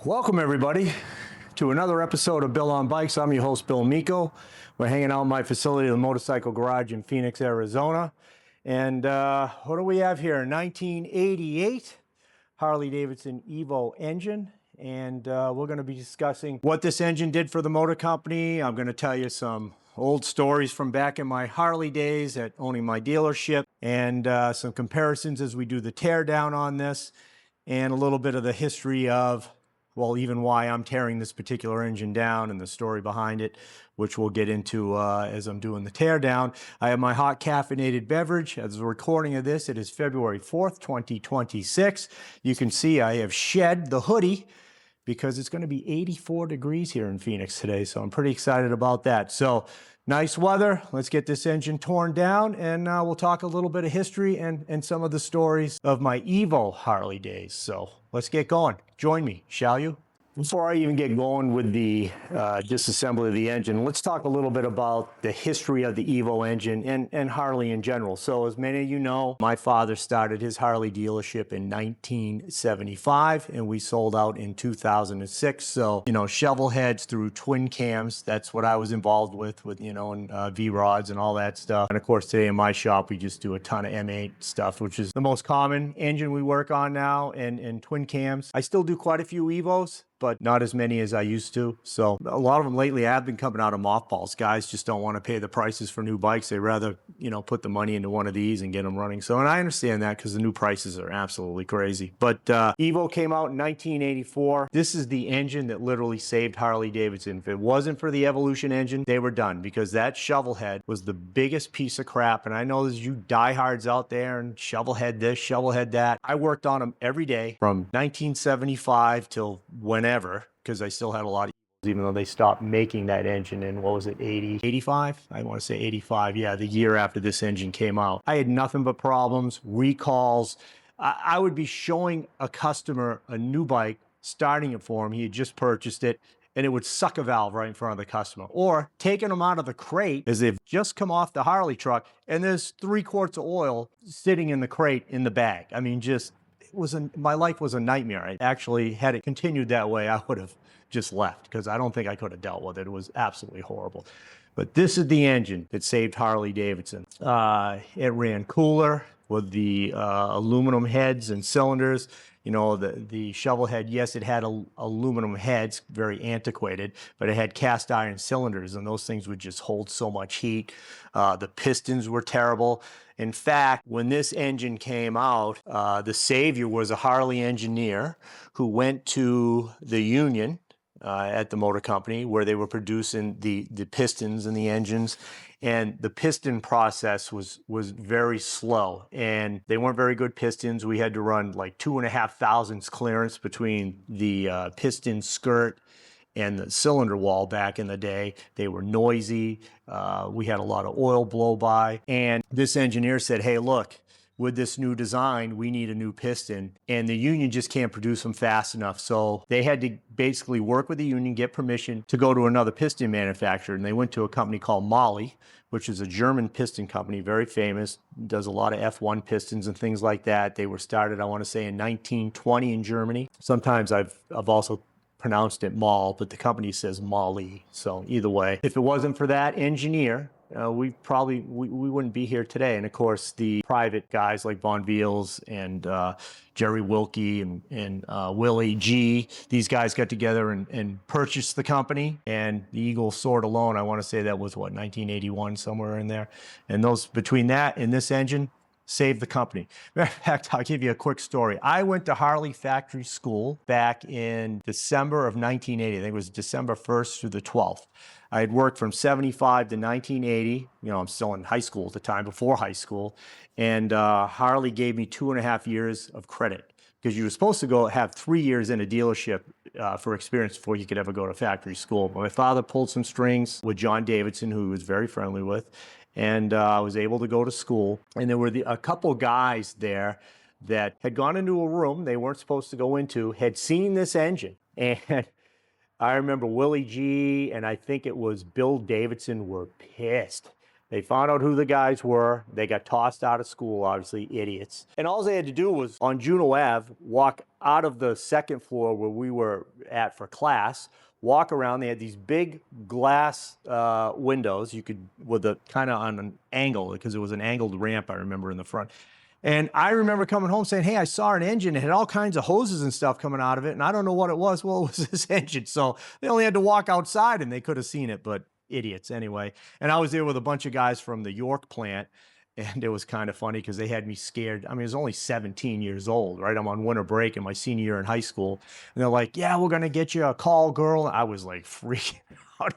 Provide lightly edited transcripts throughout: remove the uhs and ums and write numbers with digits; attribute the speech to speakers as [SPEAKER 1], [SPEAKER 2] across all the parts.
[SPEAKER 1] Welcome everybody to another episode of Bill on Bikes. I'm your host, Bill Miko. We're hanging out in my facility, the Motorcycle Garage in Phoenix, Arizona. And what do we have here? 1988 Harley-Davidson Evo engine. And we're going to be discussing what this engine did for the motor company. I'm going to tell you some old stories from back in my Harley days at owning my dealership, and some comparisons as we do the teardown on this, and a little bit of the history of, well, even why I'm tearing this particular engine down and the story behind it, which we'll get into as I'm doing the teardown. I have my hot caffeinated beverage. As a recording of this, it is February 4th, 2026. You can see I have shed the hoodie because it's going to be 84 degrees here in Phoenix today, so I'm pretty excited about that. So nice weather. Let's get this engine torn down, and we'll talk a little bit of history and some of the stories of my Evo Harley days. So let's get going. Join me, shall you? Before I even get going with the disassembly of the engine, let's talk a little bit about the history of the Evo engine and Harley in general. So as many of you know, my father started his Harley dealership in 1975 and we sold out in 2006. So, you know, Shovelheads through twin cams, that's what I was involved with, you know, and V-rods and all that stuff. And of course, today in my shop, we just do a ton of M8 stuff, which is the most common engine we work on now, and twin cams. I still do quite a few Evos, but not as many as I used to. So a lot of them lately have been coming out of mothballs. Guys just don't want to pay the prices for new bikes. They rather, you know, put the money into one of these and get them running. So, and I understand that because the new prices are absolutely crazy. But Evo came out in 1984. This is the engine that literally saved Harley-Davidson. If it wasn't for the Evolution engine, they were done, because that Shovelhead was the biggest piece of crap. And I know there's you diehards out there and Shovelhead this, Shovelhead that. I worked on them every day from 1975 till whenever, because I still had a lot of, even though they stopped making that engine in, what was it, 85? I want to say 85. Yeah, the year after this engine came out. I had nothing but problems, recalls. I would be showing a customer a new bike, starting it for him. He had just purchased it, and it would suck a valve right in front of the customer. Or taking them out of the crate as they've just come off the Harley truck, and there's 3 quarts of oil sitting in the crate in the bag. I mean, just, my life was a nightmare. I actually, had it continued that way, I would have just left, because I don't think I could have dealt with it. It was absolutely horrible. But this is the engine that saved Harley-Davidson. It ran cooler with the aluminum heads and cylinders. You know, the Shovelhead, yes, it had aluminum heads, very antiquated, but it had cast iron cylinders, and those things would just hold so much heat. The pistons were terrible. In fact, when this engine came out, the savior was a Harley engineer who went to the union at the motor company where they were producing the pistons and the engines. And the piston process was very slow, and they weren't very good pistons. We had to run like 2.5 thousandths clearance between the piston skirt and the cylinder wall back in the day. They were noisy. We had a lot of oil blow by. And this engineer said, hey, look, with this new design, we need a new piston, and the union just can't produce them fast enough. So they had to basically work with the union, get permission to go to another piston manufacturer. And they went to a company called Molly, which is a German piston company, very famous, does a lot of F1 pistons and things like that. They were started, I want to say, in 1920 in Germany. Sometimes I've also pronounced it Mall, but the company says Molly. So either way, if it wasn't for that engineer, we wouldn't be here today. And of course, the private guys like Von Veals and Jerry Wilkie and Willie G, these guys got together and purchased the company. And the Eagle Sword alone, I want to say that was what, 1981, somewhere in there. And those, between that and this engine, saved the company. Matter of fact, I'll give you a quick story. I went to Harley factory school back in December of 1980. I think it was December 1st through the 12th. I had worked from 75 to 1980. You know, I'm still in high school at the time, before high school. And Harley gave me 2.5 years of credit, because you were supposed to go have 3 years in a dealership for experience before you could ever go to factory school. But my father pulled some strings with John Davidson, who he was very friendly with, and I was able to go to school. And there were a couple guys there that had gone into a room they weren't supposed to go into, had seen this engine. And I remember Willie G and I think it was Bill Davidson were pissed. They found out who the guys were. They got tossed out of school, obviously, idiots. And all they had to do was, on Juneau Ave, walk out of the second floor where we were at for class, walk around. They had these big glass windows. You could, with a kind of on an angle, because it was an angled ramp, I remember, in the front. And I remember coming home saying, hey, I saw an engine. It had all kinds of hoses and stuff coming out of it, and I don't know what it was. Well, it was this engine. So they only had to walk outside, and they could have seen it, but idiots anyway. And I was there with a bunch of guys from the York plant, and it was kind of funny because they had me scared. I mean, I was only 17 years old, right? I'm on winter break in my senior year in high school. And they're like, yeah, we're going to get you a call, girl. I was like freaking out.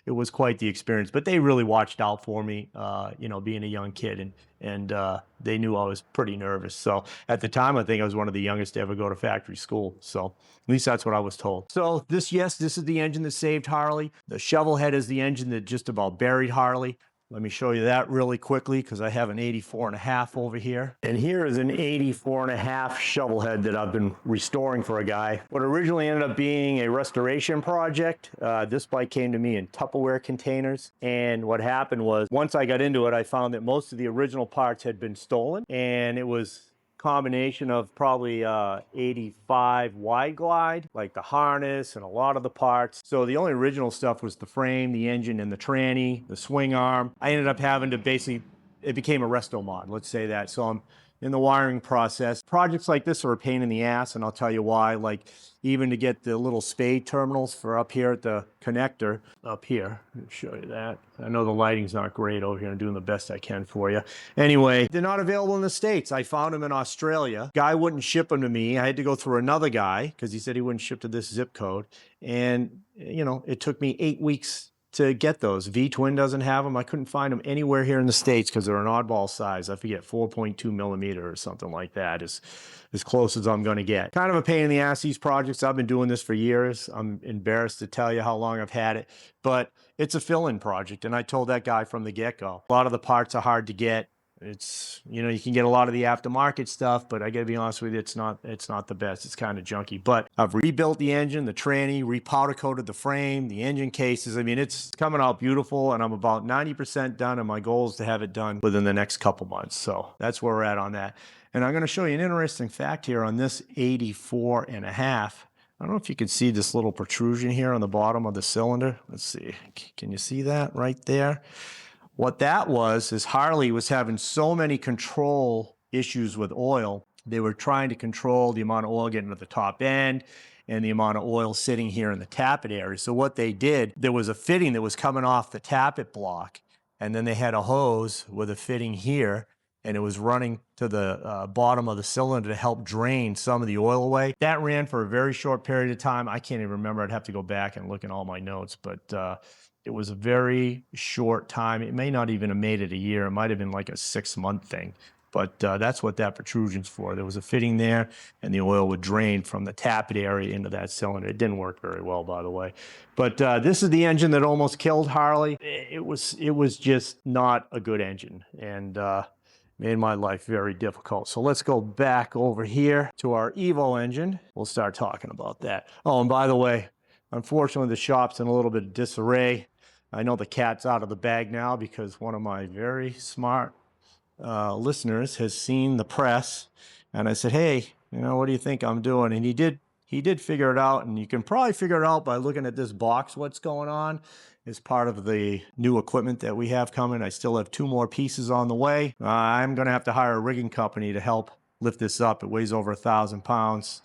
[SPEAKER 1] It was quite the experience, but they really watched out for me, you know, being a young kid, and they knew I was pretty nervous. So at the time, I think I was one of the youngest to ever go to factory school. So at least that's what I was told. So this is the engine that saved Harley. The Shovelhead is the engine that just about buried Harley. Let me show you that really quickly because I have an 84.5 over here. And here is an 84.5 Shovelhead that I've been restoring for a guy. What originally ended up being a restoration project. This bike came to me in Tupperware containers. And what happened was, once I got into it, I found that most of the original parts had been stolen. And it was combination of probably 85 wide glide, like the harness and a lot of the parts. So the only original stuff was the frame, the engine, and the tranny, the swing arm. I ended up having to basically, it became a resto-mod, let's say that. So I'm in the wiring process. Projects like this are a pain in the ass, and I'll tell you why. Like, even to get the little spade terminals for up here at the connector, up here, let me show you that. I know the lighting's not great over here. I'm doing the best I can for you. Anyway, they're not available in the States. I found them in Australia. Guy wouldn't ship them to me. I had to go through another guy because he said he wouldn't ship to this zip code. And, you know, it took me 8 weeks to get those. V-Twin doesn't have them. I couldn't find them anywhere here in the States because they're an oddball size. I forget, 4.2 millimeter or something like that is as close as I'm going to get. Kind of a pain in the ass, these projects. I've been doing this for years. I'm embarrassed to tell you how long I've had it, but it's a fill-in project. And I told that guy from the get-go, a lot of the parts are hard to get. It's, you know, you can get a lot of the aftermarket stuff, but I gotta be honest with you, it's not the best. It's kind of junky. But I've rebuilt the engine, the tranny, repowder coated the frame, the engine cases. I mean, it's coming out beautiful, and I'm about 90% done, and my goal is to have it done within the next couple months. So that's where we're at on that. And I'm gonna show you an interesting fact here on this 84.5. I don't know if you can see this little protrusion here on the bottom of the cylinder. Let's see, can you see that right there? What that was is Harley was having so many control issues with oil. They were trying to control the amount of oil getting to the top end and the amount of oil sitting here in the tappet area. So what they did, there was a fitting that was coming off the tappet block, and then they had a hose with a fitting here, and it was running to the bottom of the cylinder to help drain some of the oil away. That ran for a very short period of time. I can't even remember. I'd have to go back and look in all my notes, but it was a very short time. It may not even have made it a year. It might have been like a 6-month thing. But that's what that protrusion's for. There was a fitting there, and the oil would drain from the tappet area into that cylinder. It didn't work very well, by the way. But this is the engine that almost killed Harley. It was just not a good engine, and made my life very difficult. So let's go back over here to our Evo engine. We'll start talking about that. Oh, and by the way, unfortunately, the shop's in a little bit of disarray. I know the cat's out of the bag now because one of my very smart listeners has seen the press, and I said, hey, you know, what do you think I'm doing? And he did figure it out, and you can probably figure it out by looking at this box. What's going on is part of the new equipment that we have coming. I still have 2 more pieces on the way. I'm going to have to hire a rigging company to help lift this up. It weighs over 1,000 pounds.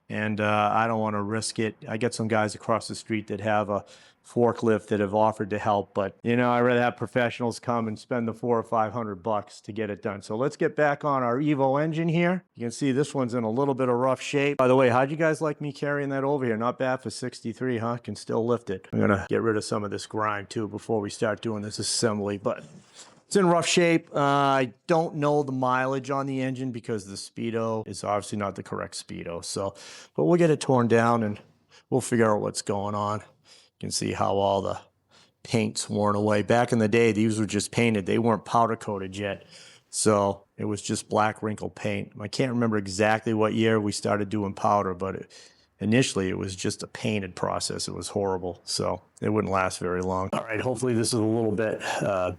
[SPEAKER 1] And I don't want to risk it. I get some guys across the street that have a forklift that have offered to help, but you know, I'd rather have professionals come and spend the $400 or $500 to get it done. So let's get back on our Evo engine here. You can see this one's in a little bit of rough shape. By the way, how'd you guys like me carrying that over here? Not bad for 63, huh? Can still lift it. I'm gonna get rid of some of this grime too before we start doing this assembly, but it's in rough shape. I don't know the mileage on the engine because the speedo is obviously not the correct speedo. So, but we'll get it torn down and we'll figure out what's going on. You can see how all the paint's worn away. Back in the day, these were just painted. They weren't powder coated yet. So it was just black wrinkled paint. I can't remember exactly what year we started doing powder, but initially it was just a painted process. It was horrible, so it wouldn't last very long. All right, hopefully this is a little bit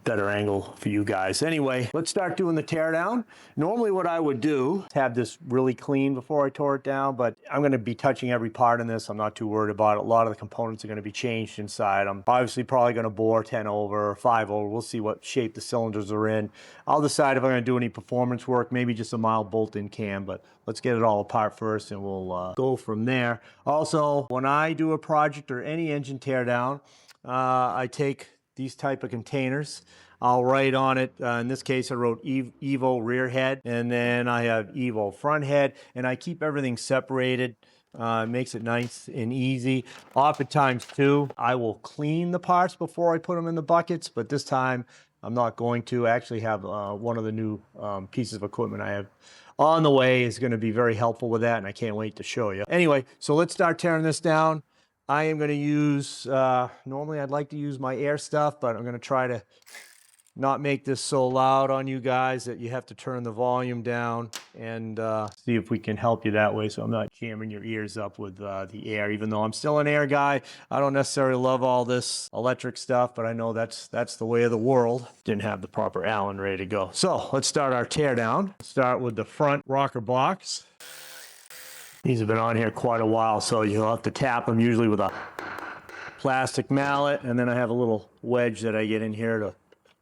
[SPEAKER 1] better angle for you guys. Anyway, let's start doing the teardown. Normally what I would do is have this really clean before I tore it down, but I'm gonna be touching every part in this. I'm not too worried about it. A lot of the components are gonna be changed inside. I'm obviously probably gonna bore 10 over or 5 over. We'll see what shape the cylinders are in. I'll decide if I'm gonna do any performance work, maybe just a mild bolt-in cam, but let's get it all apart first and we'll go from there. Also, when I do a project or any engine teardown, I take these type of containers. I'll write on it, in this case I wrote Evo rear head, and then I have Evo front head, and I keep everything separated. Makes it nice and easy. Oftentimes too, I will clean the parts before I put them in the buckets, but this time I'm not going to. I actually have one of the new pieces of equipment I have on the way is going to be very helpful with that, and I can't wait to show you. Anyway, so let's start tearing this down. I am going to use, normally I'd like to use my air stuff, but I'm going to try to not make this so loud on you guys that you have to turn the volume down, and see if we can help you that way so I'm not jamming your ears up with the air. Even though I'm still an air guy, I don't necessarily love all this electric stuff, but I know that's the way of the world. Didn't have the proper Allen ready to go. So let's start our tear down. Start with the front rocker box. These have been on here quite a while, so you'll have to tap them usually with a plastic mallet, and then I have a little wedge that I get in here, to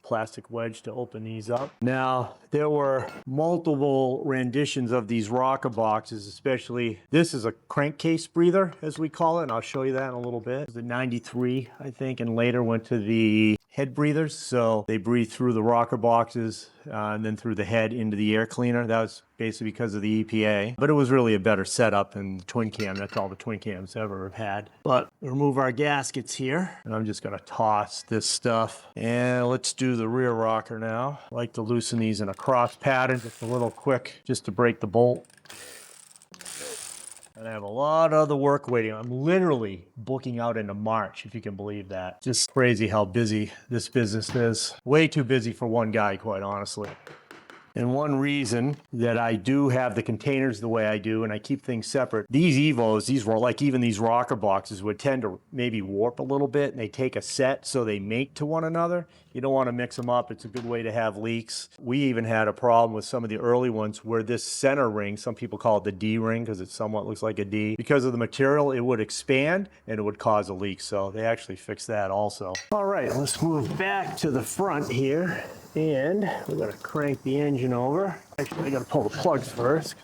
[SPEAKER 1] plastic wedge to open these up. Now, there were multiple renditions of these rocker boxes, especially this is a crankcase breather, as we call it, and I'll show you that in a little bit. It was the 93, I think, and later went to the head breathers, so they breathe through the rocker boxes and then through the head into the air cleaner. That was basically because of the EPA, but it was really a better setup than the twin cam. That's all the twin cams ever have had. But remove our gaskets here, and I'm just gonna toss this stuff, and let's do the rear rocker now. I like to loosen these in a cross pattern, just a little quick, just to break the bolt. And I have a lot of other work waiting. I'm literally booking out into March, if you can believe that. Just crazy how busy this business is. Way too busy for one guy, quite honestly. And one reason that I do have the containers the way I do, and I keep things separate, these Evos, these were like even these rocker boxes would tend to maybe warp a little bit, and they take a set so they mate to one another. You don't want to mix them up. It's a good way to have leaks. We even had a problem with some of the early ones where this center ring, some people call it the D ring because it somewhat looks like a D. Because of the material, it would expand and it would cause a leak. So they actually fixed that also. All right, let's move back to the front here. And we're going to crank the engine over. Actually, I got to pull the plugs first.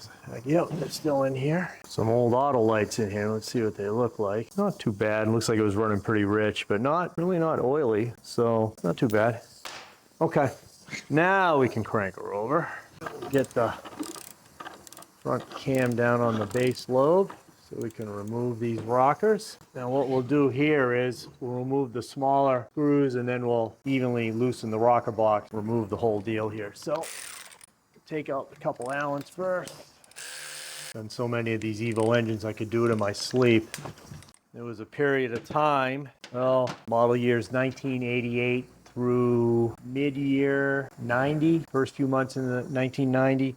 [SPEAKER 1] Yep, they're still in here. Some old auto lights in here. Let's see what they look like. Not too bad. It looks like it was running pretty rich, but really not oily. So not too bad. Okay, now we can crank her over. Get the front cam down on the base lobe so we can remove these rockers. Now what we'll do here is we'll remove the smaller screws and then we'll evenly loosen the rocker box, remove the whole deal here. So take out a couple Allens first. And so many of these Evo engines I could do it in my sleep. There was a period of time, well, model years 1988 through mid-year 90, first few months in the 1990,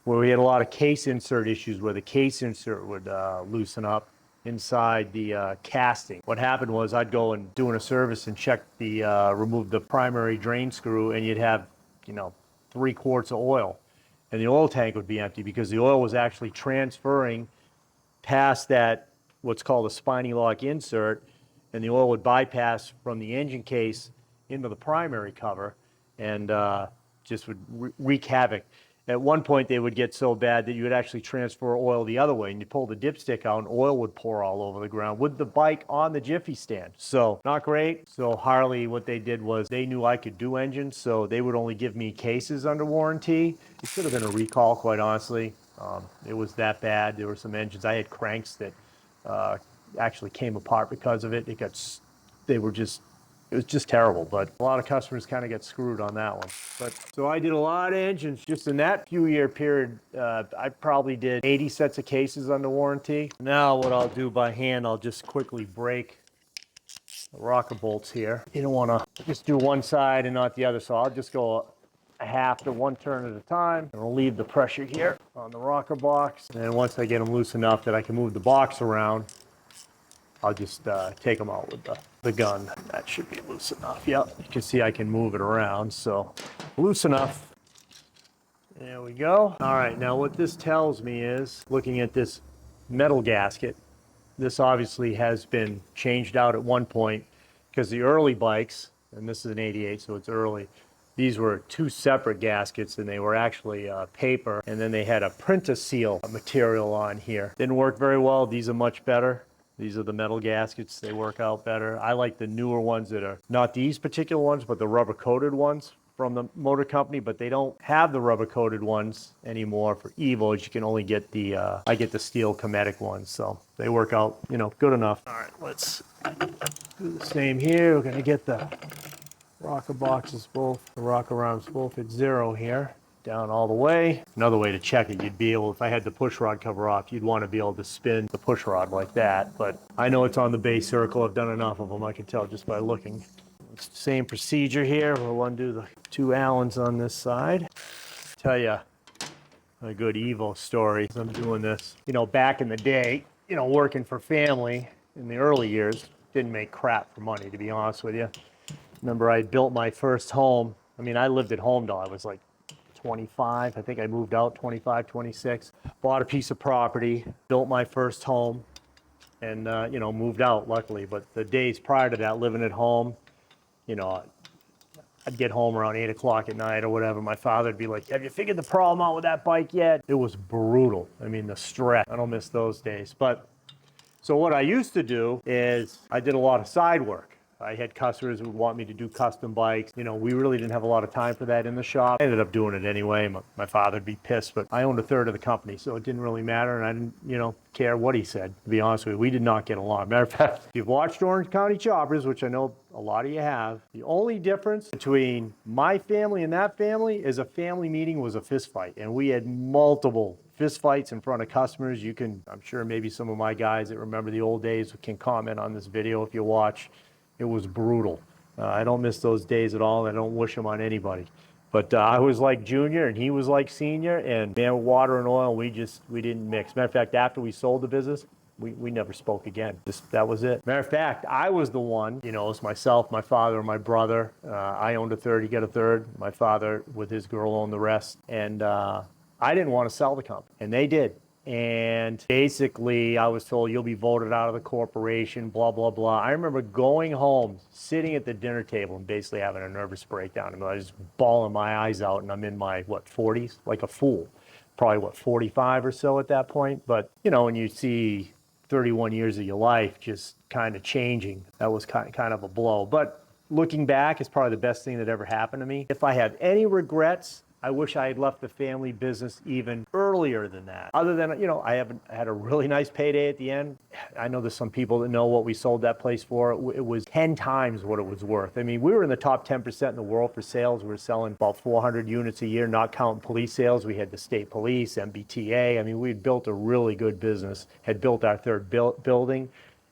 [SPEAKER 1] where we had a lot of case insert issues where the case insert would loosen up inside the casting. What happened was I'd go and doing a service and check the, remove the primary drain screw, and you'd have, 3 quarts of oil. And the oil tank would be empty because the oil was actually transferring past that, what's called a spiny lock insert, and the oil would bypass from the engine case into the primary cover and just would wreak havoc. At one point, they would get so bad that you would actually transfer oil the other way, and you pull the dipstick out, and oil would pour all over the ground with the bike on the Jiffy stand. So not great. So Harley, what they did was they knew I could do engines, so they would only give me cases under warranty. It should have been a recall, quite honestly. It was that bad. There were some engines. I had cranks that actually came apart because of it. It was just terrible, but a lot of customers kind of get screwed on that one. But so I did a lot of engines just in that few year period. I probably did 80 sets of cases under warranty. Now what I'll do by hand, I'll just quickly break the rocker bolts here. You don't want to just do one side and not the other, so I'll just go a half to one turn at a time. And we'll leave the pressure here on the rocker box. And then once I get them loose enough that I can move the box around, I'll just take them out with the gun. That should be loose enough. Yep, you can see I can move it around, so loose enough. There we go. All right, now what this tells me is, looking at this metal gasket, this obviously has been changed out at one point because the early bikes, and this is an 88, so it's early, these were two separate gaskets and they were actually paper, and then they had a print-a-seal material on here. Didn't work very well. These are much better. These are the metal gaskets. They work out better. I like the newer ones that are not these particular ones, but the rubber-coated ones from the motor company, but they don't have the rubber-coated ones anymore for Evos. You can only get the, I get the steel Cometic ones, so they work out, you know, good enough. All right, let's do the same here. We're gonna get the rocker boxes both, the rocker arms both at 0 here, down all the way. Another way to check it, you'd be able, if I had the push rod cover off, you'd want to be able to spin the push rod like that, but I know it's on the base circle. I've done enough of them, I can tell just by looking. It's the same procedure here. We'll undo the 2 Allens on this side. Tell you a good Evo story. I'm doing this, you know, back in the day, you know, working for family in the early years, didn't make crap for money, to be honest with you. Remember, I built my first home. I mean, I lived at home till I was like 25. I think I moved out 25, 26. Bought a piece of property, built my first home, and, you know, moved out, luckily. But the days prior to that, living at home, you know, I'd get home around 8 o'clock at night or whatever. My father would be like, have you figured the problem out with that bike yet? It was brutal. I mean, the stress. I don't miss those days. But so what I used to do is I did a lot of side work. I had customers who would want me to do custom bikes. You know, we really didn't have a lot of time for that in the shop. I ended up doing it anyway. My father would be pissed, but I owned 1/3 of the company, so it didn't really matter, and I didn't, you know, care what he said, to be honest with you. We did not get along. Matter of fact, if you've watched Orange County Choppers, which I know a lot of you have, the only difference between my family and that family is a family meeting was a fist fight, and we had multiple fist fights in front of customers. You can, I'm sure maybe some of my guys that remember the old days can comment on this video if you watch. It was brutal. I don't miss those days at all. I don't wish them on anybody. But I was like junior and he was like senior, and man, water and oil, we didn't mix. Matter of fact, after we sold the business, we never spoke again. That was it. Matter of fact, I was the one, you know, it was myself, my father, and my brother. I owned 1/3, he got 1/3. My father with his girl owned the rest. And I didn't want to sell the company, and they did. And basically, I was told, you'll be voted out of the corporation, blah, blah, blah. I remember going home, sitting at the dinner table, and basically having a nervous breakdown. I mean, I was bawling my eyes out, and I'm in my, what, 40s? Like a fool. Probably, what, 45 or so at that point? But, you know, when you see 31 years of your life just kind of changing, that was kind of a blow. But looking back, it's probably the best thing that ever happened to me. If I have any regrets, I wish I had left the family business even earlier than that. Other than, you know, I had a really nice payday at the end. I know there's some people that know what we sold that place for. It was 10 times what it was worth. I mean, we were in the top 10% in the world for sales. We were selling about 400 units a year, not counting police sales. We had the state police, MBTA. I mean, we had built a really good business, had built our 3rd building.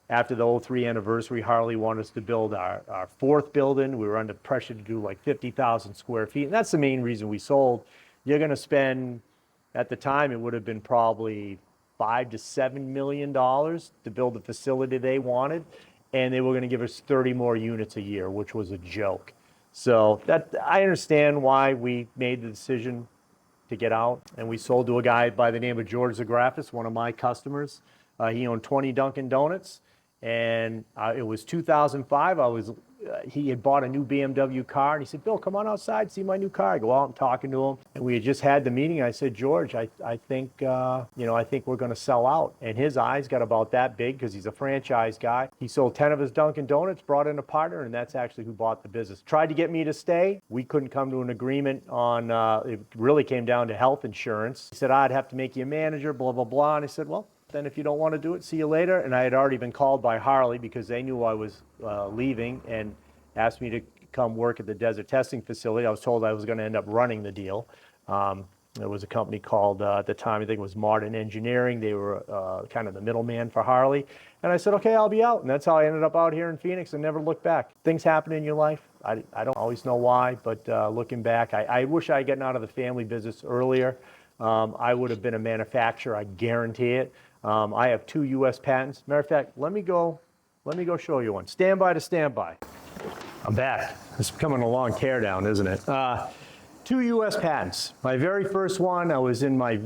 [SPEAKER 1] After the 03 anniversary, Harley wanted us to build our 4th building. We were under pressure to do like 50,000 square feet. And that's the main reason we sold. You're going to spend, at the time, it would have been probably $5 to $7 million to build the facility they wanted. And they were going to give us 30 more units a year, which was a joke. So that, I understand why we made the decision to get out. And we sold to a guy by the name of George Zagrafis, one of my customers. He owned 20 Dunkin' Donuts. And it was 2005. He had bought a new BMW car, and he said, Bill, come on outside, see my new car. I go out and talking to him, and we had just had the meeting. I said, George, I think, you know, I think we're going to sell out. And his eyes got about that big because he's a franchise guy. He sold 10 of his Dunkin' Donuts, brought in a partner, and that's actually who bought the business. Tried to get me to stay. We couldn't come to an agreement on, it really came down to health insurance. He said, I'd have to make you a manager, blah, blah, blah. And I said, well, then if you don't want to do it, see you later. And I had already been called by Harley because they knew I was leaving and asked me to come work at the desert testing facility. I was told I was going to end up running the deal. There was a company called, at the time, I think it was Modern Engineering. They were kind of the middleman for Harley. And I said, okay, I'll be out. And that's how I ended up out here in Phoenix and never looked back. Things happen in your life. I don't always know why, but looking back, I wish I had gotten out of the family business earlier. I would have been a manufacturer, I guarantee it. I have 2 U.S. patents. Matter of fact, let me go show you one. Stand by to stand by. I'm back. It's becoming a long teardown, isn't it? 2 U.S. patents. My very first one, I was in my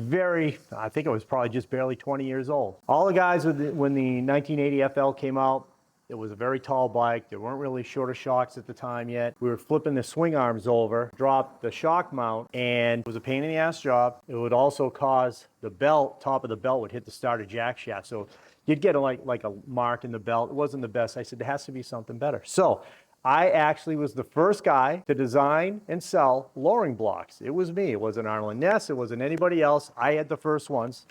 [SPEAKER 1] I think I was probably just barely 20 years old. All the guys, when the 1980 FL came out, it was a very tall bike. There weren't really shorter shocks at the time yet. We were flipping the swing arms over, dropped the shock mount, and it was a pain in the ass job. It would also cause the belt, top of the belt would hit the starter jack shaft. So you'd get like a mark in the belt. It wasn't the best. I said, there has to be something better. So I actually was the first guy to design and sell lowering blocks. It was me. It wasn't Arlen Ness. It wasn't anybody else. I had the first ones.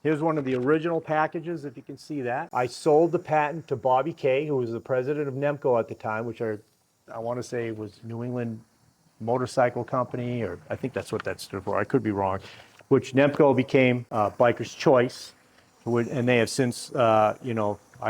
[SPEAKER 1] Here's one of the original packages, if you can see that. I sold the patent to Bobby Kay, who was the president of Nemco at the time, which I want to say was New England Motorcycle Company, or I think that's what that stood for. I could be wrong. Which Nemco became Biker's Choice, and they have since, I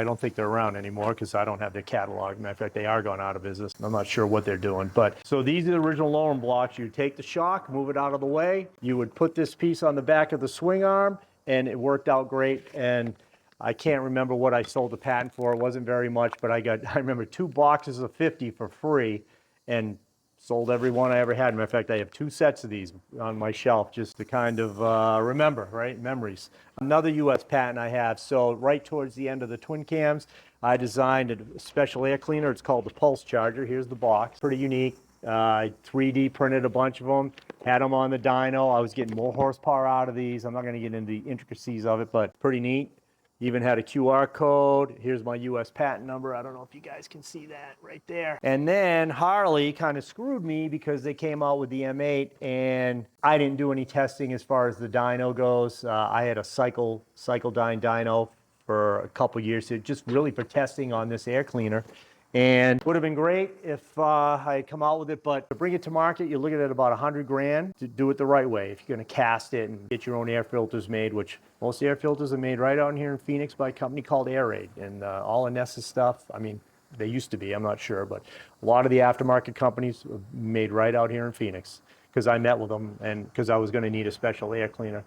[SPEAKER 1] don't think they're around anymore because I don't have their catalog. Matter of fact, they are going out of business. I'm not sure what they're doing. But so these are the original lowering blocks. You take the shock, move it out of the way. You would put this piece on the back of the swing arm, and it worked out great. And I can't remember what I sold the patent for. It wasn't very much, but I remember 2 boxes of 50 for free and sold every one I ever had. Matter of fact, I have 2 sets of these on my shelf just to kind of remember, right? Memories. Another U.S. patent I have. So right towards the end of the twin cams, I designed a special air cleaner. It's called the Pulse Charger. Here's the box. Pretty unique. 3D printed a bunch of them, had them on the dyno. I was getting more horsepower out of these. I'm not going to get into the intricacies of it, but pretty neat. Even had a QR code. Here's my US patent number. I don't know if you guys can see that right there. And then Harley kind of screwed me because they came out with the M8 and I didn't do any testing as far as the dyno goes. I had a Cycledyne dyno for a couple years, just really for testing on this air cleaner. And would have been great if I had come out with it, but to bring it to market, you're looking at about 100 grand to do it the right way. If you're going to cast it and get your own air filters made, which most air filters are made right out here in Phoenix by a company called Air Raid. And all of Ness's stuff, I mean, they used to be, I'm not sure, but a lot of the aftermarket companies are made right out here in Phoenix because I met with them and because I was going to need a special air cleaner.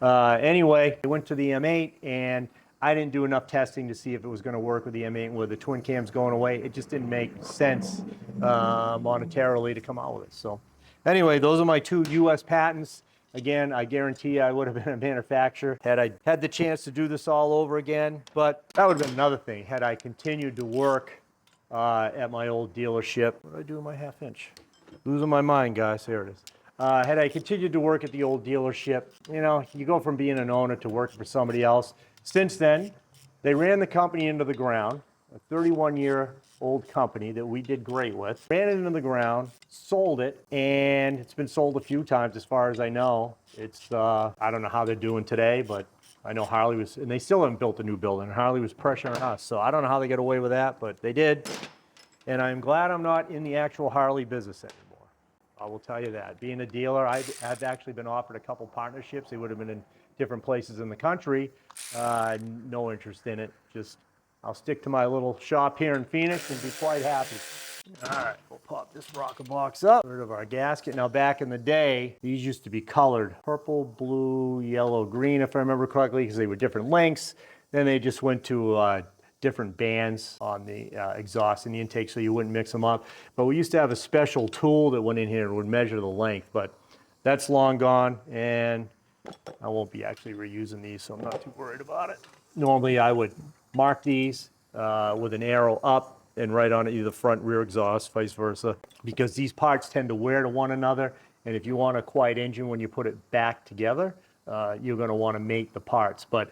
[SPEAKER 1] Anyway, I went to the M8 and I didn't do enough testing to see if it was going to work with the M8 with the twin cams going away. It just didn't make sense monetarily to come out with it. So anyway, those are my 2 U.S. patents. Again, I guarantee you I would have been a manufacturer had I had the chance to do this all over again. But that would have been another thing had I continued to work at my old dealership. What did I do with my 1/2 inch? Losing my mind, guys. Here it is. Had I continued to work at the old dealership, you go from being an owner to working for somebody else. Since then, they ran the company into the ground, a 31-year-old company that we did great with. Ran it into the ground, sold it, and it's been sold a few times as far as I know. It's, I don't know how they're doing today, but I know Harley was, and they still haven't built a new building. Harley was pressuring us, so I don't know how they get away with that, but they did. And I'm glad I'm not in the actual Harley business anymore. I will tell you that. Being a dealer, I've actually been offered a couple partnerships. They would have been in different places in the country. No interest in it. Just, I'll stick to my little shop here in Phoenix and be quite happy. All right, we'll pop this rocker box up. Rid of our gasket. Now, back in the day, these used to be colored purple, blue, yellow, green, if I remember correctly, because they were different lengths. Then they just went to different bands on the exhaust and the intake so you wouldn't mix them up. But we used to have a special tool that went in here and would measure the length, but that's long gone, and I won't be actually reusing these, so I'm not too worried about it. Normally, I would mark these with an arrow up and right on either front, rear exhaust, vice versa, because these parts tend to wear to one another, and if you want a quiet engine when you put it back together, you're going to want to mate the parts. But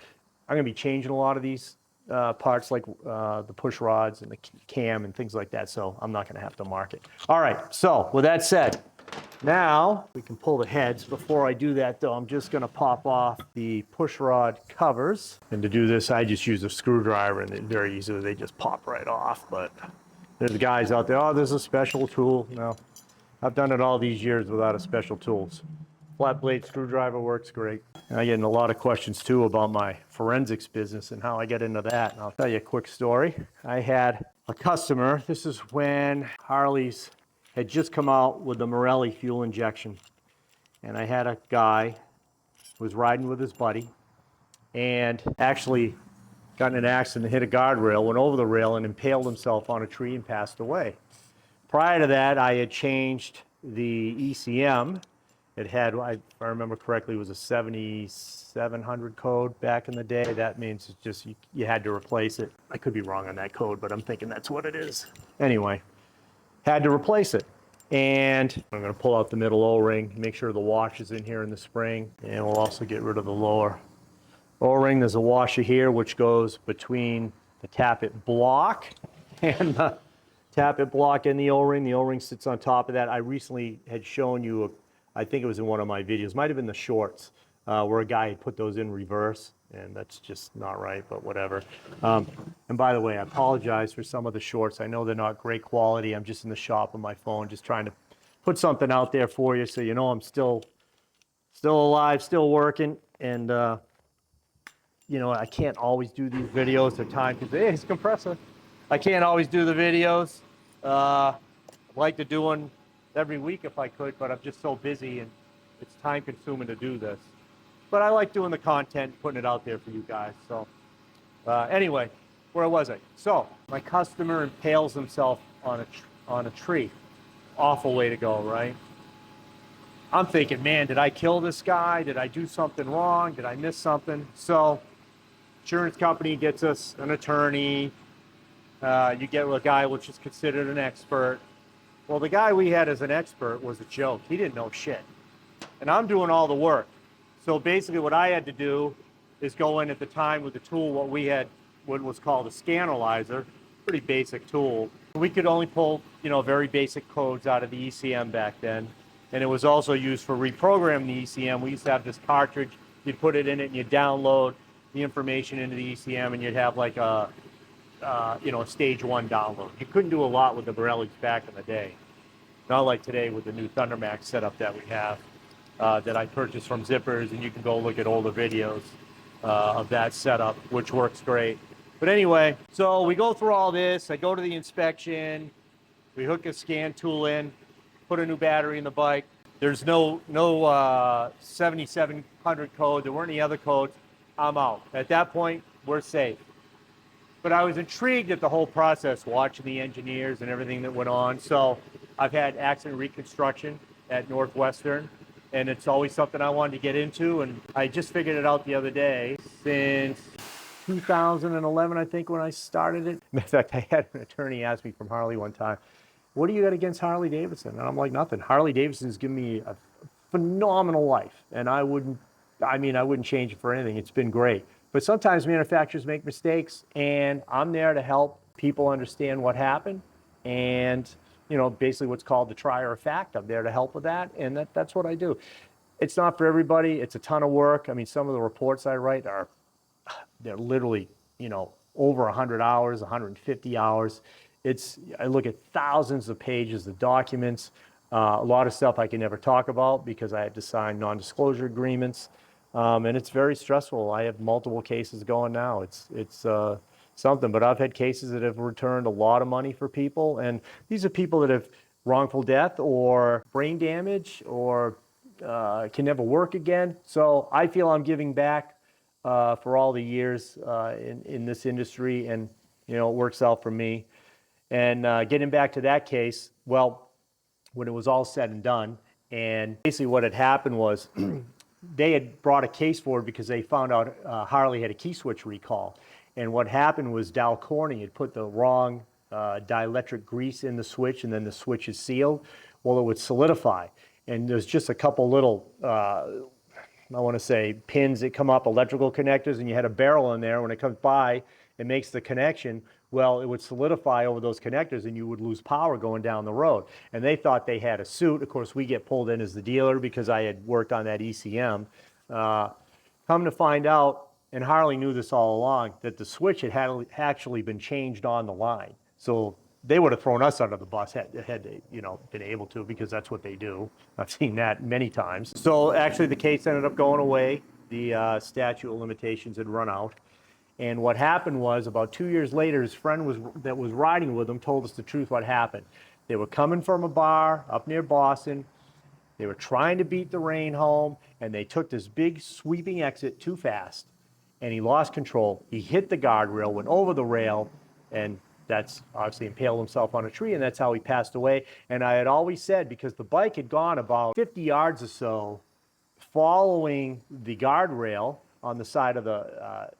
[SPEAKER 1] I'm going to be changing a lot of these parts like the push rods and the cam and things like that, so I'm not going to have to mark it. All right, so with that said, now we can pull the heads. Before I do that though, I'm just going to pop off the push rod covers. And to do this, I just use a screwdriver and very easily they just pop right off. But there's guys out there, oh, there's a special tool. No, I've done it all these years without a special tools. Flat blade screwdriver works great. And I get in a lot of questions too about my forensics business and how I get into that. And I'll tell you a quick story. I had a customer, this is when Harleys had just come out with the Morelli fuel injection. And I had a guy who was riding with his buddy and actually got in an accident, hit a guardrail, went over the rail and impaled himself on a tree and passed away. Prior to that, I had changed the ECM. It had, if I remember correctly, it was a 7700 code back in the day. That means it's just you had to replace it. I could be wrong on that code, but I'm thinking that's what it is. Anyway, had to replace it. And I'm going to pull out the middle O-ring, make sure the wash is in here in the spring, and we'll also get rid of the lower O-ring. There's a washer here which goes between the tappet block and the tappet block and the O-ring. The O-ring sits on top of that. I recently had shown you, I think it was in one of my videos, might have been the shorts, where a guy had put those in reverse, and that's just not right, but whatever. And by the way, I apologize for some of the shorts. I know they're not great quality. I'm just in the shop on my phone, just trying to put something out there for you so you know I'm still alive, still working, and you know, I can't always do these videos at times because, hey, it's a compressor. I can't always do the videos. I'd like to do one every week if I could, but I'm just so busy and it's time consuming to do this. But I like doing the content, putting it out there for you guys. So anyway, where was I? So my customer impales himself on a tree. Awful way to go, right? I'm thinking, man, did I kill this guy? Did I do something wrong? Did I miss something? So insurance company gets us an attorney. You get a guy which is considered an expert. Well, the guy we had as an expert was a joke. He didn't know shit. And I'm doing all the work. So basically what I had to do is go in at the time with the tool, what was called a scanalyzer, pretty basic tool. We could only pull, you know, very basic codes out of the ECM back then. And it was also used for reprogramming the ECM. We used to have this cartridge. You'd put it in it and you'd download the information into the ECM and you'd have like a stage 1 download. You couldn't do a lot with the Morellis back in the day. Not like today with the new ThunderMax setup that we have that I purchased from Zippers, and you can go look at older videos of that setup, which works great. But anyway, so we go through all this. I go to the inspection. We hook a scan tool in, put a new battery in the bike. There's no 7700 code. There weren't any other codes. I'm out. At that point, we're safe. But I was intrigued at the whole process, watching the engineers and everything that went on. So I've had accident reconstruction at Northwestern, and it's always something I wanted to get into. And I just figured it out the other day. Since 2011, I think, when I started it. In fact, I had an attorney ask me from Harley one time, what do you got against Harley-Davidson? And I'm like, nothing. Harley-Davidson's given me a phenomenal life, and I wouldn't change it for anything. It's been great. But sometimes manufacturers make mistakes, and I'm there to help people understand what happened, and you know, basically what's called the trier of fact. I'm there to help with that, and that's what I do. It's not for everybody. It's a ton of work. I mean, some of the reports I write they're literally, you know, over 100 hours, 150 hours. I look at thousands of pages of documents, a lot of stuff I can never talk about because I have to sign non-disclosure agreements. And it's very stressful. I have multiple cases going now. It's something, but I've had cases that have returned a lot of money for people. And these are people that have wrongful death or brain damage or can never work again. So I feel I'm giving back for all the years in this industry, and you know, it works out for me. And getting back to that case, well, when it was all said and done, and basically what had happened was they had brought a case forward because they found out Harley had a key switch recall. And what happened was Dow Corning had put the wrong dielectric grease in the switch, and then the switch is sealed. Well, it would solidify. And there's just a couple little, I want to say, pins that come up, electrical connectors, and you had a barrel in there. When it comes by, it makes the connection. Well, it would solidify over those connectors, and you would lose power going down the road. And they thought they had a suit. Of course, we get pulled in as the dealer because I had worked on that ECM. Come to find out, and Harley knew this all along, that the switch had actually been changed on the line. So they would have thrown us under the bus had they, you know, been able to, because that's what they do. I've seen that many times. So actually the case ended up going away. The statute of limitations had run out. And what happened was, about 2 years later, his friend that was riding with him told us the truth what happened. They were coming from a bar up near Boston. They were trying to beat the rain home, and they took this big sweeping exit too fast, and he lost control. He hit the guardrail, went over the rail, and that's obviously impaled himself on a tree, and that's how he passed away. And I had always said, because the bike had gone about 50 yards or so following the guardrail on the side of the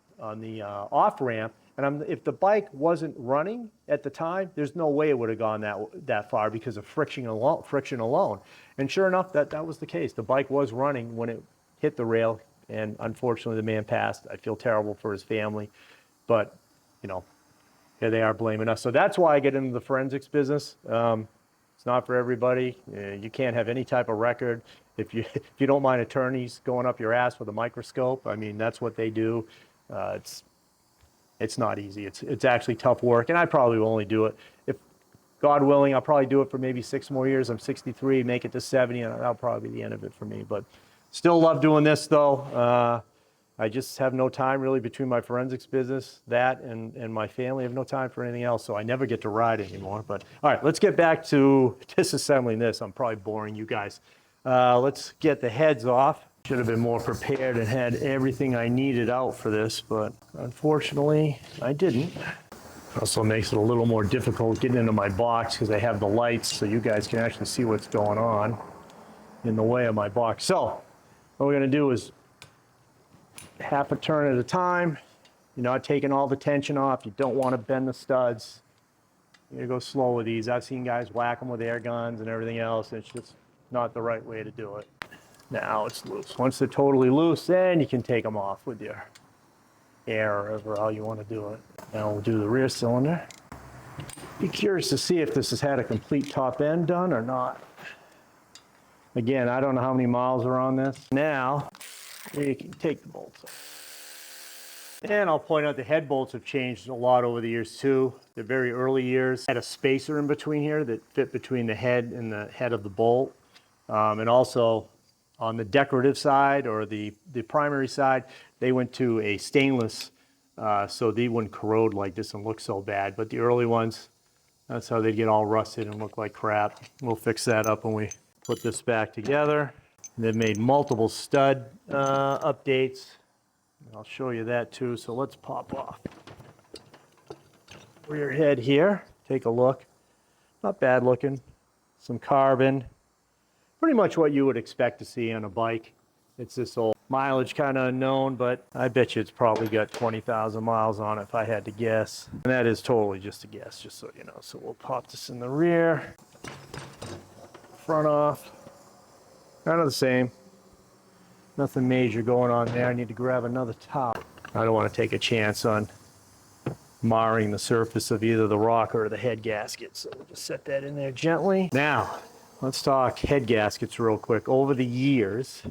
[SPEAKER 1] off ramp, and if the bike wasn't running at the time, there's no way it would have gone that far because of friction alone. And sure enough, that was the case. The bike was running when it hit the rail, and unfortunately the man passed. I feel terrible for his family, but you know, here they are blaming us. So that's why I get into the forensics business. It's not for everybody. You can't have any type of record. If you don't mind attorneys going up your ass with a microscope, I mean, that's what they do. It's not easy. It's actually tough work, and I probably will only do it, if God willing, I'll probably do it for maybe 6 more years. I'm 63, make it to 70, and that'll probably be the end of it for me. But still love doing this, though. I just have no time really between my forensics business, that, and my family. I have no time for anything else, so I never get to ride anymore. But all right, let's get back to disassembling this. I'm probably boring you guys. Let's get the heads off. Should have been more prepared and had everything I needed out for this, but unfortunately I didn't. Also makes it a little more difficult getting into my box because I have the lights so you guys can actually see what's going on in the way of my box. So what we're gonna do is half a turn at a time. You're not taking all the tension off. You don't want to bend the studs. You're gonna go slow with these. I've seen guys whack them with air guns and everything else. It's just not the right way to do it. Now it's loose. Once they're totally loose, then you can take them off with your air or however how you want to do it. Now we'll do the rear cylinder. Be curious to see if this has had a complete top end done or not. Again, I don't know how many miles are on this. Now you can take the bolts off. And I'll point out the head bolts have changed a lot over the years too. The very early years had a spacer in between here that fit between the head and the head of the bolt. And also on the decorative side or the primary side, they went to a stainless so they wouldn't corrode like this and look so bad. But the early ones, that's how they'd get all rusted and look like crap. We'll fix that up when we put this back together. They've made multiple stud updates. I'll show you that too. So let's pop off rear head here. Take a look. Not bad looking. Some carbon. Pretty much what you would expect to see on a bike. It's this old mileage kind of unknown, but I bet you it's probably got 20,000 miles on it if I had to guess. And that is totally just a guess, just so you know. So we'll pop this in the rear. Front off. Kind of the same. Nothing major going on there. I need to grab another towel. I don't want to take a chance on marring the surface of either the rocker or the head gasket. So we'll just set that in there gently. Now, let's talk head gaskets real quick. Over the years,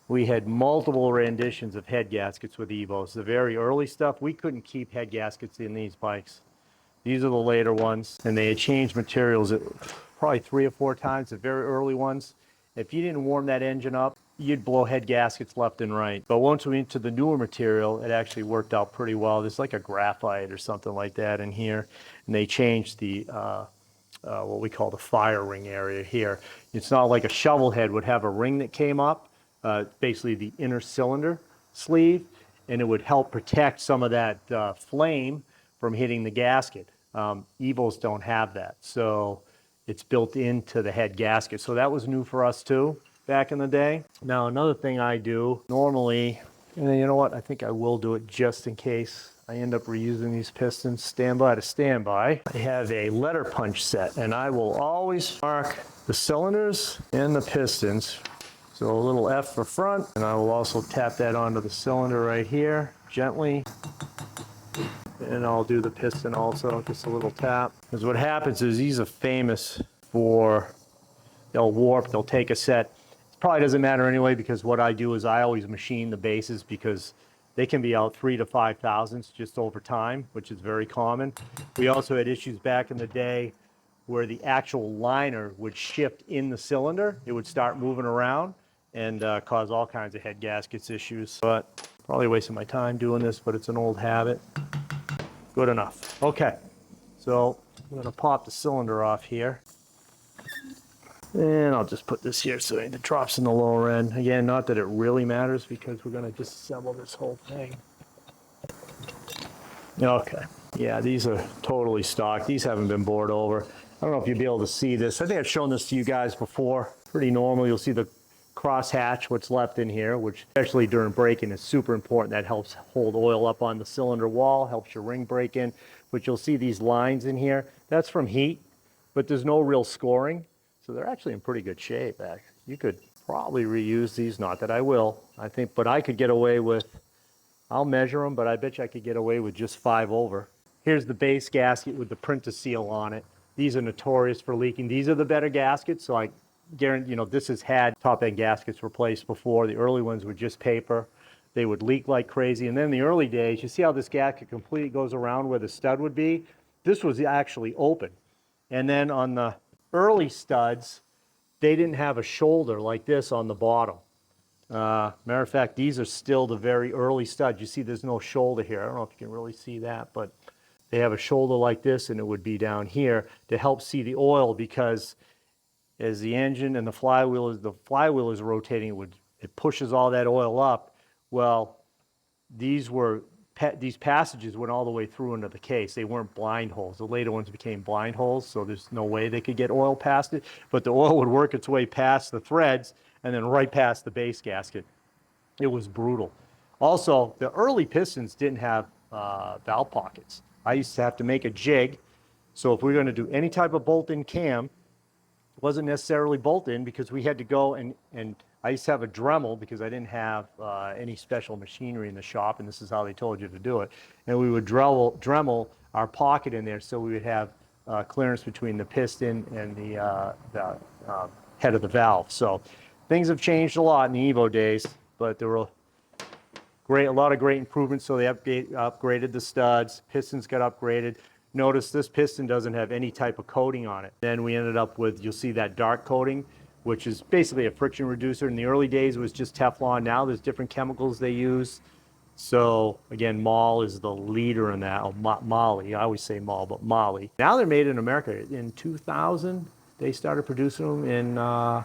[SPEAKER 1] we had multiple renditions of head gaskets with Evos. The very early stuff, we couldn't keep head gaskets in these bikes. These are the later ones, and they had changed materials probably 3 or 4 times, the very early ones. If you didn't warm that engine up, you'd blow head gaskets left and right. But once we went to the newer material, it actually worked out pretty well. There's like a graphite or something like that in here, and they changed the what we call the fire ring area here. It's not like a Shovelhead would have a ring that came up, basically the inner cylinder sleeve, and it would help protect some of that flame from hitting the gasket. Evos don't have that, so it's built into the head gasket. So that was new for us too, back in the day. Now another thing I do normally, and you know what, I think I will do it just in case I end up reusing these pistons, standby to standby. I have a letter punch set, and I will always mark the cylinders and the pistons. So a little F for front, and I will also tap that onto the cylinder right here, gently. And I'll do the piston also, just a little tap. Because what happens is these are famous for, they'll warp, they'll take a set. It probably doesn't matter anyway, because what I do is I always machine the bases, because They can be out 3 to 5 thousandths just over time, which is very common. We also had issues back in the day where the actual liner would shift in the cylinder. It would start moving around and cause all kinds of head gaskets issues. But probably wasting my time doing this, but it's an old habit. Good enough. Okay, so I'm gonna pop the cylinder off here. And I'll just put this here so it drops in the lower end. Again, not that it really matters because we're gonna disassemble this whole thing. Okay, yeah, these are totally stock. These haven't been bored over. I don't know if you'll be able to see this. I think I've shown this to you guys before. Pretty normal. You'll see the cross hatch, what's left in here, which especially during braking is super important. That helps hold oil up on the cylinder wall, helps your ring break in. But you'll see these lines in here. That's from heat, but there's no real scoring. So they're actually in pretty good shape. You could probably reuse these, not that I will, I think, but I could get away with, I'll measure them, but I bet you I could get away with just 5 over. Here's the base gasket with the print-to-seal on it. These are notorious for leaking. These are the better gaskets, so I guarantee, this has had top-end gaskets replaced before. The early ones were just paper. They would leak like crazy. And then in the early days, you see how this gasket completely goes around where the stud would be? This was actually open. And then on the early studs, they didn't have a shoulder like this on the bottom. Matter of fact, these are still the very early studs. You see there's no shoulder here. I don't know if you can really see that, but they have a shoulder like this, and it would be down here to help see the oil, because as the engine and the flywheel is rotating, it pushes all that oil up. Well, these passages went all the way through into the case. They weren't blind holes. The later ones became blind holes, so there's no way they could get oil past it. But the oil would work its way past the threads and then right past the base gasket. It was brutal. Also, the early pistons didn't have valve pockets. I used to have to make a jig. So if we were going to do any type of bolt-in cam, it wasn't necessarily bolt-in, because we had to go and I used to have a Dremel because I didn't have any special machinery in the shop, and this is how they told you to do it. And we would Dremel our pocket in there so we would have clearance between the piston and the head of the valve. So things have changed a lot in the Evo days, but there were a lot of great improvements. So they upgraded the studs, pistons got upgraded. Notice this piston doesn't have any type of coating on it. Then we ended up with, you'll see that dark coating, which is basically a friction reducer. In the early days, it was just Teflon. Now there's different chemicals they use. So again, Mall is the leader in that. Oh, Molly, I always say Mall, but Molly. Now they're made in America. In 2000, they started producing them in, I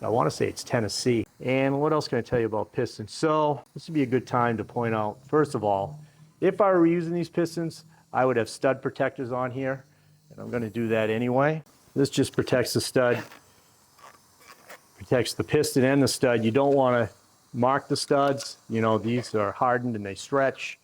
[SPEAKER 1] want to say it's Tennessee. And what else can I tell you about pistons? So this would be a good time to point out, first of all, if I were using these pistons, I would have stud protectors on here, and I'm going to do that anyway. This just protects the stud, protects the piston and the stud. You don't want to mark the studs. These are hardened and they stretch.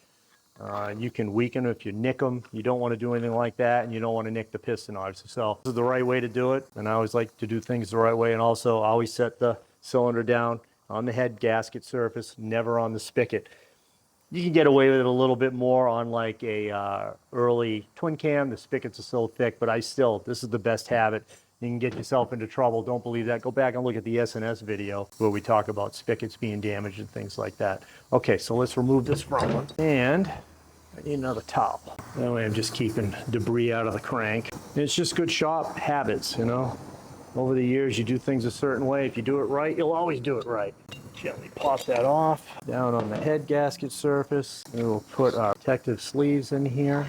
[SPEAKER 1] You can weaken them if you nick them. You don't want to do anything like that, and you don't want to nick the piston, obviously. So this is the right way to do it, and I always like to do things the right way. And also, I always set the cylinder down on the head gasket surface, never on the spigot. You can get away with it a little bit more on like a early twin cam. The spigots are so thick, but this is the best habit. You can get yourself into trouble. Don't believe that. Go back and look at the S&S video where we talk about spigots being damaged and things like that. Okay, so let's remove this front one. And I need another towel. That way I'm just keeping debris out of the crank. And it's just good shop habits, Over the years, you do things a certain way. If you do it right, you'll always do it right. Gently pop that off. Down on the head gasket surface. And we'll put our protective sleeves in here.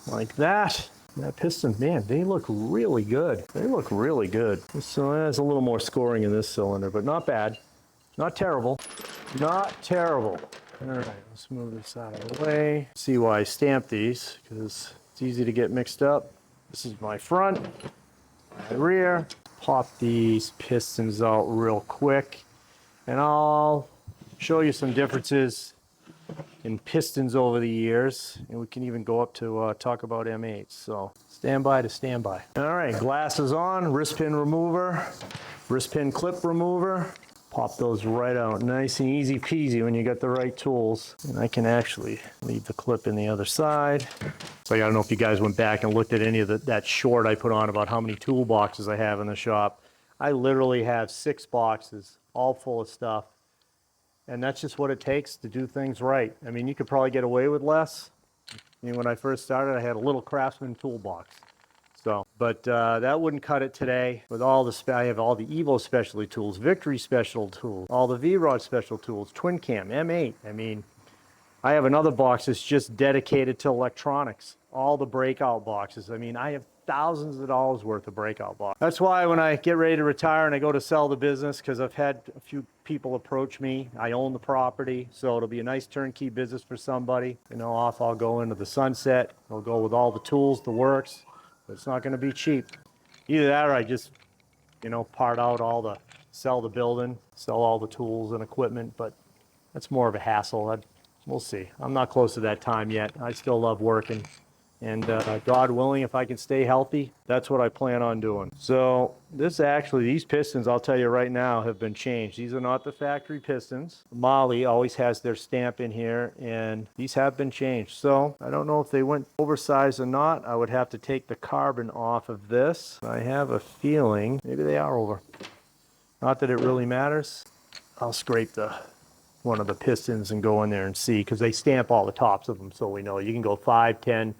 [SPEAKER 1] Like that. That piston, man, they look really good. They look really good. So there's a little more scoring in this cylinder, but not bad. Not terrible. Not terrible. All right, let's move this out of the way. See why I stamped these, because it's easy to get mixed up. This is my front, my rear. Pop these pistons out real quick, and I'll show you some differences in pistons over the years, and we can even go up to talk about M8s. So stand by to stand by. All right, glasses on, wrist pin remover, wrist pin clip remover. Pop those right out, nice and easy peasy when you got the right tools. And I can actually leave the clip in the other side. So I don't know if you guys went back and looked at any of that short I put on about how many toolboxes I have in the shop. I literally have 6 boxes all full of stuff. and that's just what it takes to do things right. I mean, you could probably get away with less. I mean, when I first started, I had a little Craftsman toolbox. So, but that wouldn't cut it today. With all the, I have all the Evo specialty tools, Victory special tools, all the V-Rod special tools, Twin Cam, M8. I mean, I have another box that's just dedicated to electronics. All the breakout boxes. I mean, I have thousands of dollars worth of breakout boxes. That's why when I get ready to retire and I go to sell the business, because I've had a few people approach me. I own the property, so it'll be a nice turnkey business for somebody. You know, off I'll go into the sunset. I'll go with all the tools, the works. But it's not going to be cheap. Either that or I just, you know, part out all the, sell the building, sell all the tools and equipment, but that's more of a hassle. We'll see. I'm not close to that time yet. I still love working. And God willing, if I can stay healthy, that's what I plan on doing. So this actually, these pistons, I'll tell you right now, have been changed. These are not the factory pistons. Molly always has their stamp in here, and these have been changed. So I don't know if they went oversized or not. I would have to take the carbon off of this. I have a feeling maybe they are over. Not that it really matters. I'll scrape one of the pistons and go in there and see, because they stamp all the tops of them, so we know. You can go 5, 10,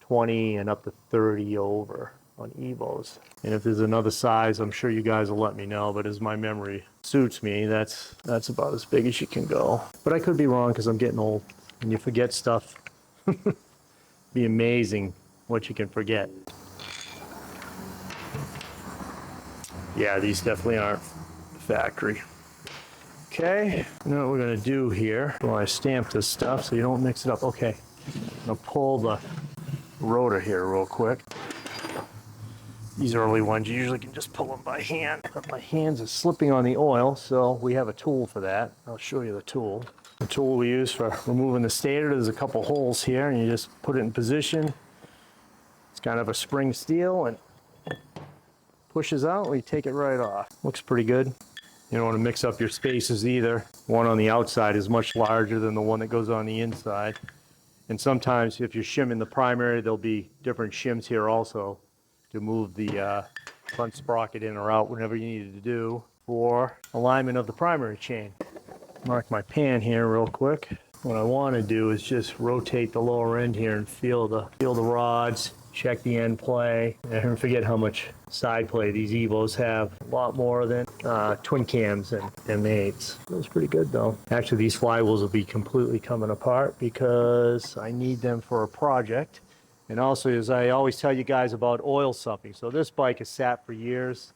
[SPEAKER 1] 20 and up to 30 over on Evos. And if there's another size, I'm sure you guys will let me know, but as my memory suits me, that's about as big as you can go. But I could be wrong because I'm getting old and you forget stuff. Be amazing what you can forget. Yeah, these definitely aren't factory. Okay, now what we're gonna do here, well, I stamp this stuff so you don't mix it up. Okay, I'm gonna pull the rotor here real quick. These early ones, you usually can just pull them by hand, but my hands are slipping on the oil, so we have a tool for that. I'll show you the tool. The tool we use for removing the stator, there's a couple holes here, and you just put it in position. It's kind of a spring steel, and pushes out, we take it right off. Looks pretty good. You don't want to mix up your spaces either. One on the outside is much larger than the one that goes on the inside. And sometimes if you're shimming the primary, there'll be different shims here also to move the front sprocket in or out whenever you need to do for alignment of the primary chain. Mark my pan here real quick. What I want to do is just rotate the lower end here and feel the rods, check the end play. And forget how much side play these Evos have. A lot more than twin cams and M8s. Feels pretty good though. Actually, these flywheels will be completely coming apart because I need them for a project. And also, as I always tell you guys about oil supping. So this bike has sat for years.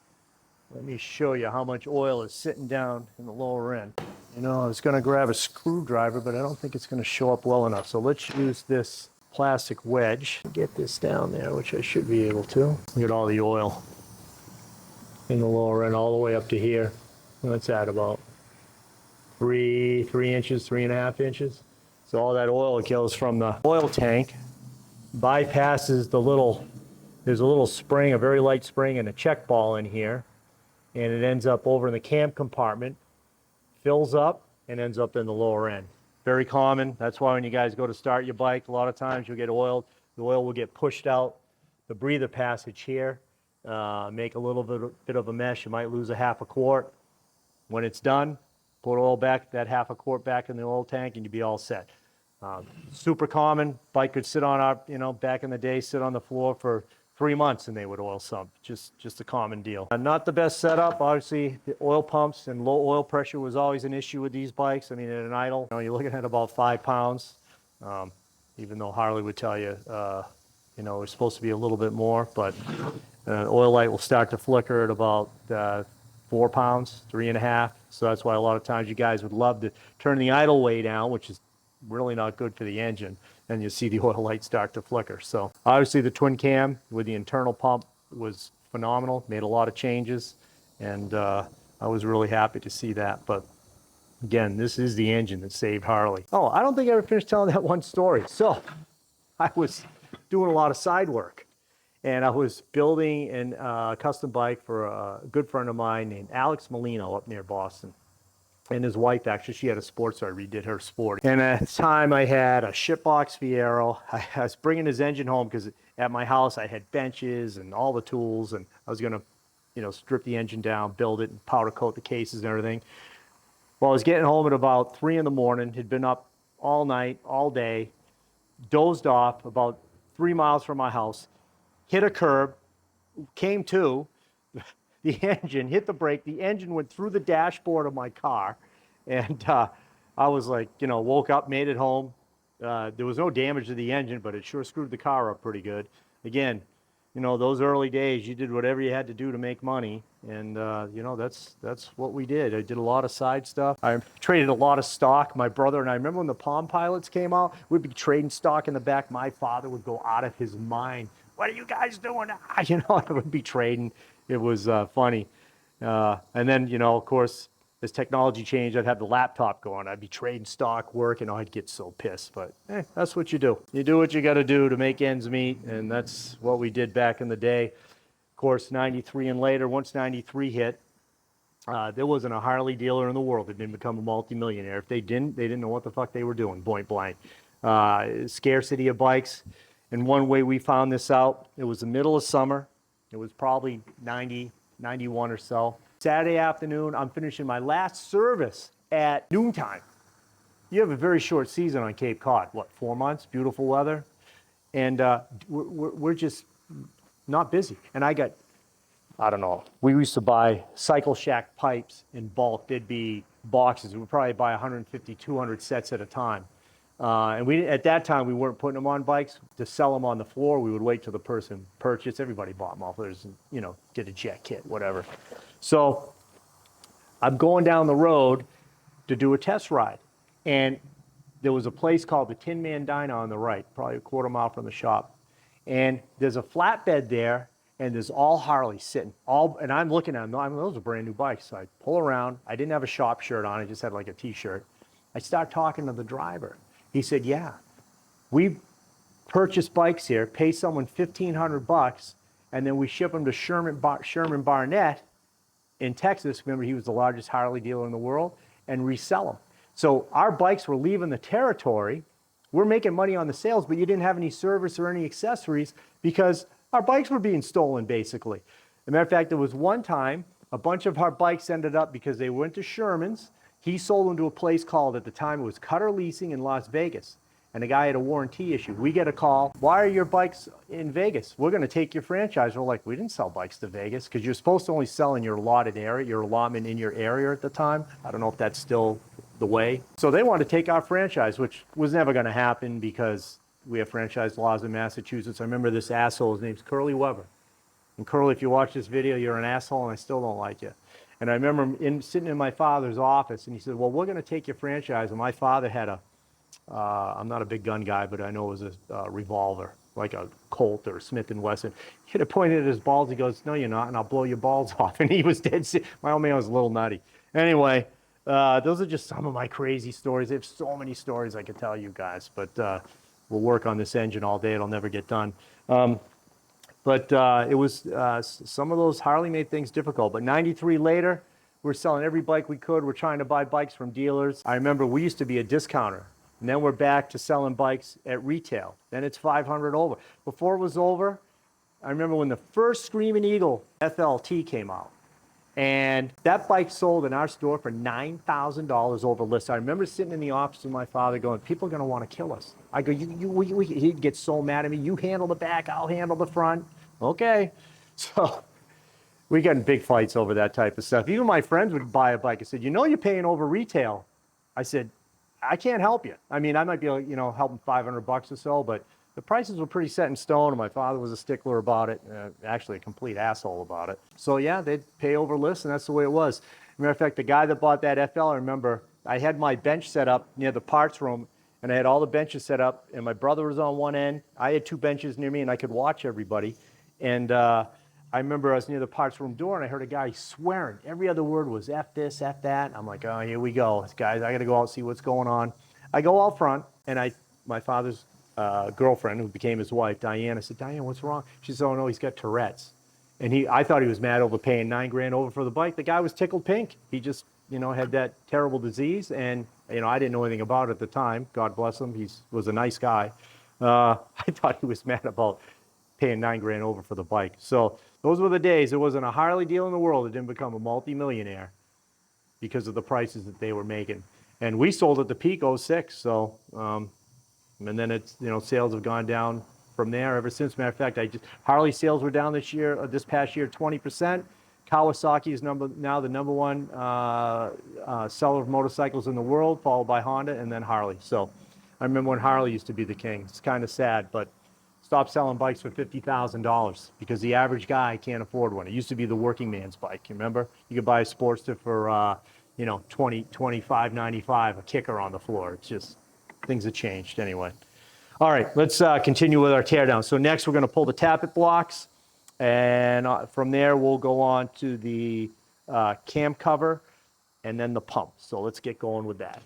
[SPEAKER 1] Let me show you how much oil is sitting down in the lower end. You know, I was going to grab a screwdriver, but I don't think it's going to show up well enough. So let's use this plastic wedge to get this down there, which I should be able to. Look at all the oil in the lower end all the way up to here. What's that, about 3 inches, 3.5 inches? So all that oil goes from the oil tank, bypasses the little, there's a little spring, a very light spring and a check ball in here, and it ends up over in the cam compartment, fills up and ends up in the lower end. Very common. That's why when you guys go to start your bike, a lot of times you'll get oiled. The oil will get pushed out the breather passage here, make a little bit of a mess. You might lose a half a quart. When it's done, put oil back, that half a quart back in the oil tank, and you'll be all set. Super common. Bike could sit on our, you know, back in the day, sit on the floor for 3 months and they would oil sump. Just a common deal. Not the best setup. Obviously, the oil pumps and low oil pressure was always an issue with these bikes. I mean, at an idle, you know, you're looking at about 5 pounds. Even though Harley would tell you, you know, it's supposed to be a little bit more, but oil light will start to flicker at about 4 pounds, 3.5. So that's why a lot of times you guys would love to turn the idle way down, which is really not good for the engine, and you see the oil light start to flicker. So obviously the twin cam with the internal pump was phenomenal, made a lot of changes, and I was really happy to see that. But again, this is the engine that saved Harley. Oh, I don't think I ever finished telling that one story. So I was doing a lot of side work, and I was building a custom bike for a good friend of mine named Alex Molino up near Boston. And his wife, actually, she had a sports, so I redid her sport. And at the time, I had a shitbox Fiero. I was bringing his engine home because at my house, I had benches and all the tools, and I was going to, you know, strip the engine down, build it, and powder coat the cases and everything. Well, I was getting home at about 3 in the morning, had been up all night, all day, dozed off about 3 miles from my house, hit a curb, came to, the engine hit the brake, the engine went through the dashboard of my car, and I was like, you know, woke up, made it home. There was no damage to the engine, but it sure screwed the car up pretty good. Again, you know, those early days, you did whatever you had to do to make money, and you know, that's what we did. I did a lot of side stuff. I traded a lot of stock. My brother and I, remember when the Palm Pilots came out, we'd be trading stock in the back. My father would go out of his mind. What are you guys doing? You know, I would be trading. It was funny. And then, you know, of course, as technology changed, I'd have the laptop going. I'd be trading stock, work, and I'd get so pissed. But that's what you do. You do what you got to do to make ends meet, and that's what we did back in the day. Of course, 93 and later, once 93 hit, there wasn't a Harley dealer in the world that didn't become a multimillionaire. If they didn't know what the fuck they were doing, point blank. Scarcity of bikes. And one way we found this out, it was the middle of summer. It was probably 90, 91 or so. Saturday afternoon, I'm finishing my last service at noontime. You have a very short season on Cape Cod. What, 4 months? Beautiful weather. And we're just not busy. And I got, I don't know, we used to buy Cycle Shack pipes in bulk. There'd be boxes. We'd probably buy 150, 200 sets at a time. And we, at that time, we weren't putting them on bikes to sell them on the floor. We would wait till the person purchased. Everybody bought mufflers and, you know, get a jet kit, whatever. So I'm going down the road to do a test ride. And there was a place called the Tin Man Diner on the right, probably a quarter mile from the shop. And there's a flatbed there, and there's all Harleys sitting. And I'm looking at them. Those are brand new bikes. So I pull around. I didn't have a shop shirt on. I just had like a T-shirt. I start talking to the driver. He said, yeah, we purchase bikes here, pay someone $1,500, and then we ship them to Sherman Barnett in Texas. Remember, he was the largest Harley dealer in the world, and resell them. So our bikes were leaving the territory. We're making money on the sales, but you didn't have any service or any accessories because our bikes were being stolen, basically. As a matter of fact, there was one time a bunch of our bikes ended up because they went to Sherman's. He sold them to a place called, at the time, it was Cutter Leasing in Las Vegas. And the guy had a warranty issue. We get a call, why are your bikes in Vegas? We're going to take your franchise. We're like, we didn't sell bikes to Vegas because you're supposed to only sell in your allotted area, your allotment in your area at the time. I don't know if that's still the way. So they wanted to take our franchise, which was never going to happen because we have franchise laws in Massachusetts. I remember this asshole, his name's Curly Weber. And Curly, if you watch this video, you're an asshole and I still don't like you. And I remember sitting in my father's office, and he said, well, we're going to take your franchise. And my father had a, I'm not a big gun guy, but I know it was a revolver, like a Colt or a Smith & Wesson. He had pointed at his balls. He goes, no, you're not, and I'll blow your balls off. And he was dead serious. My old man was a little nutty. Anyway, those are just some of my crazy stories. There's so many stories I could tell you guys, but we'll work on this engine all day. It'll never get done. But it was, some of those Harley made things difficult. But 93 later, we're selling every bike we could. We're trying to buy bikes from dealers. I remember we used to be a discounter. And then we're back to selling bikes at retail. Then it's 500 over. Before it was over, I remember when the first Screaming Eagle FLT came out. And that bike sold in our store for $9,000 over list. I remember sitting in the office with my father going, people are going to want to kill us. I go, he'd get so mad at me. You handle the back, I'll handle the front. Okay. So we got in big fights over that type of stuff. Even my friends would buy a bike. I said, you know you're paying over retail. I said, I can't help you. I mean, I might be, you know, helping $500 or so, but the prices were pretty set in stone, and my father was a stickler about it, actually a complete asshole about it. So yeah, they'd pay over list, and that's the way it was. As a matter of fact, the guy that bought that FL, I remember, I had my bench set up near the parts room, and I had all the benches set up, and my brother was on one end. I had two benches near me, and I could watch everybody. And I remember I was near the parts room door, and I heard a guy swearing. Every other word was F this, F that. I'm like, oh, here we go. Guys, I got to go out and see what's going on. I go out front, and my father's girlfriend, who became his wife, Diane, I said, Diane, what's wrong? She said, oh, no, he's got Tourette's. And I thought he was mad over paying $9,000 over for the bike. The guy was tickled pink. He just, you know, had that terrible disease, and, you know, I didn't know anything about it at the time. God bless him. He was a nice guy. I thought he was mad about paying $9,000 over for the bike. So those were the days. There wasn't a Harley deal in the world that didn't become a multi-millionaire. because of the prices that they were making. And we sold at the peak 06, so, and then it's, you know, sales have gone down from there ever since. Matter of fact, Harley sales were down this past year, 20%. Kawasaki is now the number one seller of motorcycles in the world, followed by Honda and then Harley. So I remember when Harley used to be the king. It's kind of sad, but stopped selling bikes for $50,000 because the average guy can't afford one. It used to be the working man's bike. You remember? You could buy a Sportster for, you know, $25.95, a kicker on the floor. It's just, things have changed anyway. All right, let's continue with our teardown. So next we're going to pull the tappet blocks, and from there we'll go on to the cam cover and then the pump. So let's get going with that.